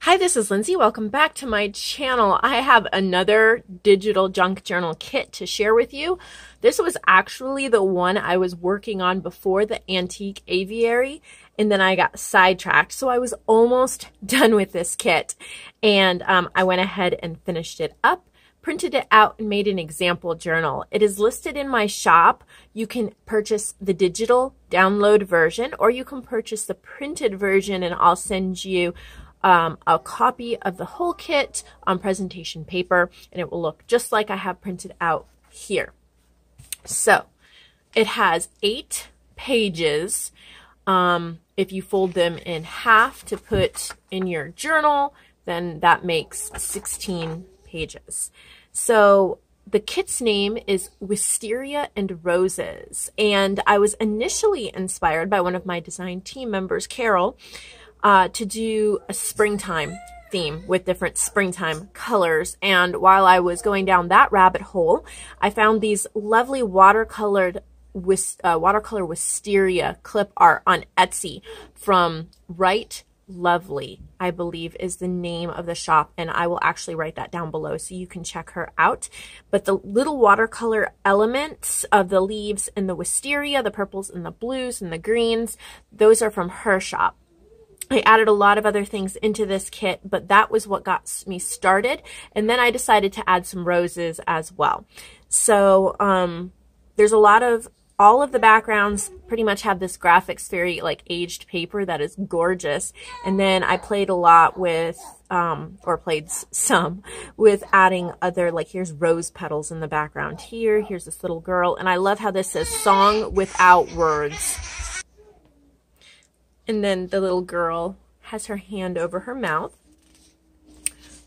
Hi, this is Lindsay. Welcome back to my channel. I have another digital junk journal kit to share with you. This was actually the one I was working on before the antique aviary, and then I got sidetracked. So I was almost done with this kit, and I went ahead and finished it up, printed it out, and made an example journal. It is listed in my shop. You can purchase the digital download version, or you can purchase the printed version, and I'll send you a copy of the whole kit on presentation paper, and it will look just like I have printed out here. So it has 8 pages. If you fold them in half to put in your journal, then that makes 16 pages. So the kit's name is Wisteria and Roses, and I was initially inspired by one of my design team members, Carol, to do a springtime theme with different springtime colors. And while I was going down that rabbit hole, I found these lovely watercolor wisteria clip art on Etsy from Right Lovely, I believe is the name of the shop, and I will actually write that down below so you can check her out. But the little watercolor elements of the leaves and the wisteria, the purples and the blues and the greens, those are from her shop. I added a lot of other things into this kit, but that was what got me started. And then I decided to add some roses as well. So there's a lot of, all of the backgrounds pretty much have this graphics, very like aged paper that is gorgeous. And then I played a lot with, or played some with adding other, like here's rose petals in the background here. Here's this little girl. And I love how this says song without words. And then the little girl has her hand over her mouth.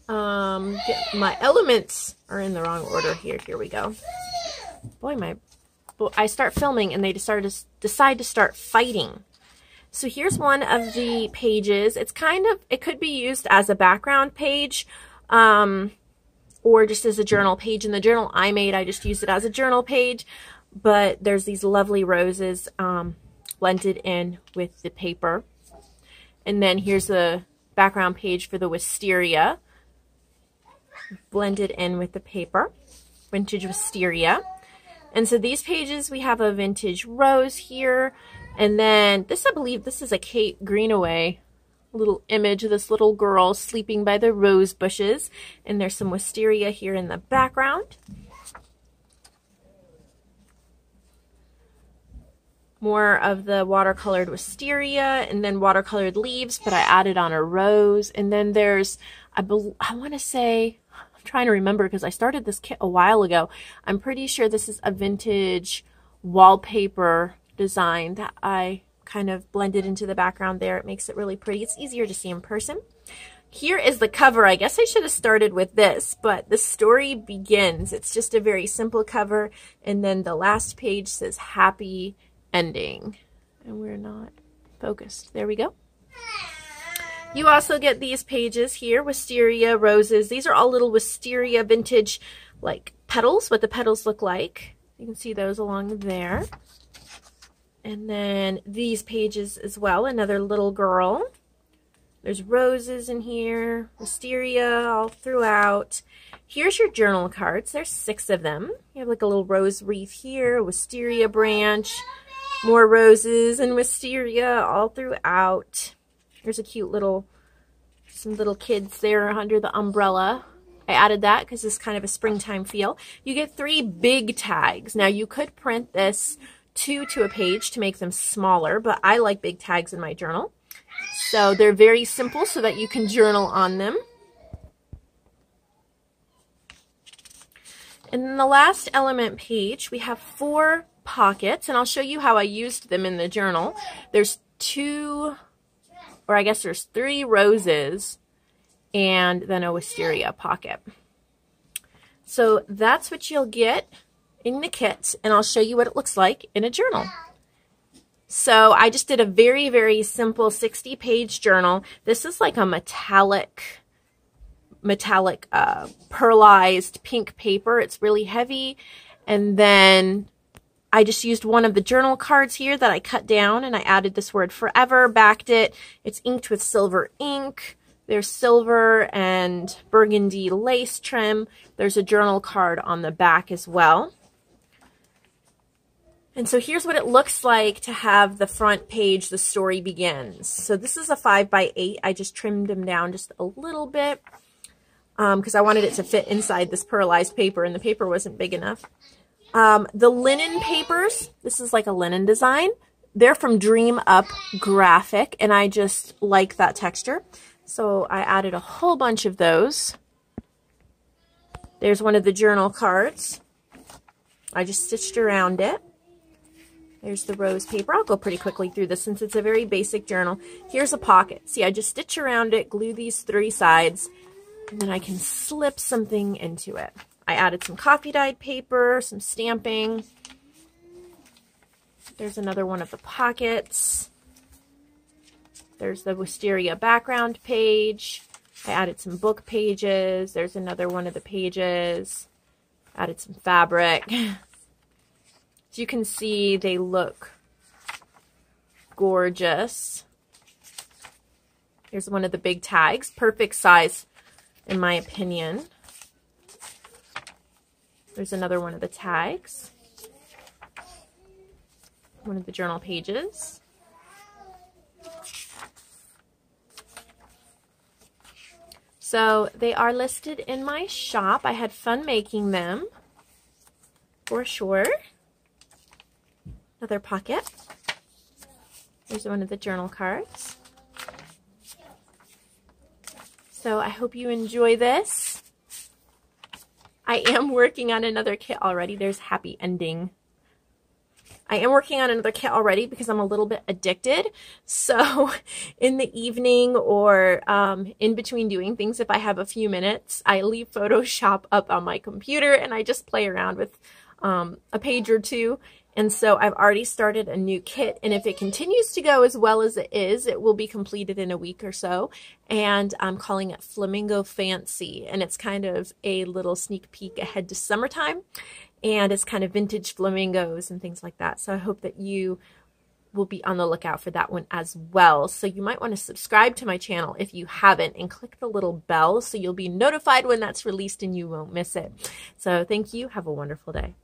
My elements are in the wrong order here. Here we go. Boy, I start filming and they decide to start fighting. So here's one of the pages. It's kind of, it could be used as a background page, or just as a journal page. In the journal I made, I just used it as a journal page. But there's these lovely roses, blended in with the paper. And then here's the background page for the wisteria, blended in with the paper, vintage wisteria. And so these pages, we have a vintage rose here. And then this, I believe this is a Kate Greenaway little image of this little girl sleeping by the rose bushes. And there's some wisteria here in the background. More of the watercolored wisteria, and then watercolored leaves, but I added on a rose. And then there's, I want to say, I'm trying to remember because I started this kit a while ago. I'm pretty sure this is a vintage wallpaper design that I kind of blended into the background there. It makes it really pretty. It's easier to see in person. Here is the cover. I guess I should have started with this, but the story begins. It's just a very simple cover, and then the last page says happy ending, and we're not focused. There we go. You also get these pages here, wisteria, roses. These are all little wisteria vintage like petals, what the petals look like. You can see those along there. And then these pages as well, another little girl. There's roses in here, wisteria all throughout. Here's your journal cards. There's 6 of them. You have like a little rose wreath here, a wisteria branch, more roses and wisteria all throughout. There's a cute little, some little kids there under the umbrella. I added that because it's kind of a springtime feel. You get 3 big tags. Now you could print this 2 to a page to make them smaller, but I like big tags in my journal. So they're very simple so that you can journal on them. And then the last element page, we have 4 pockets, and I'll show you how I used them in the journal. There's 2, or I guess there's 3 roses and then a wisteria pocket. So that's what you'll get in the kit, and I'll show you what it looks like in a journal. So I just did a very, very simple 60-page journal. This is like a metallic pearlized pink paper. It's really heavy. And then I just used one of the journal cards here that I cut down, and I added this word forever, backed it. It's inked with silver ink. There's silver and burgundy lace trim. There's a journal card on the back as well. And so here's what it looks like to have the front page, the story begins. So this is a 5x8. I just trimmed them down just a little bit because I wanted it to fit inside this pearlized paper, and the paper wasn't big enough. The linen papers, this is like a linen design. They're from Dream Up Graphic, and I just like that texture. So I added a whole bunch of those. There's one of the journal cards. I just stitched around it. There's the rose paper. I'll go pretty quickly through this since it's a very basic journal. Here's a pocket. See, I just stitch around it, glue these 3 sides, and then I can slip something into it. I added some coffee dyed paper, some stamping. There's another one of the pockets. There's the Wisteria background page. I added some book pages. There's another one of the pages. Added some fabric. As you can see, they look gorgeous. Here's one of the big tags. Perfect size, in my opinion. There's another one of the tags. One of the journal pages. So they are listed in my shop. I had fun making them, for sure. Another pocket. There's one of the journal cards. So I hope you enjoy this. I am working on another kit already. There's happy ending. I am working on another kit already because I'm a little bit addicted. So in the evening or in between doing things, if I have a few minutes, I leave Photoshop up on my computer and I just play around with a page or two. And so I've already started a new kit, and if it continues to go as well as it is, it will be completed in a week or so. And I'm calling it Flamingo Fancy, and it's kind of a little sneak peek ahead to summertime. And it's kind of vintage flamingos and things like that. So I hope that you will be on the lookout for that one as well. So you might want to subscribe to my channel if you haven't, and click the little bell so you'll be notified when that's released and you won't miss it. So thank you. Have a wonderful day.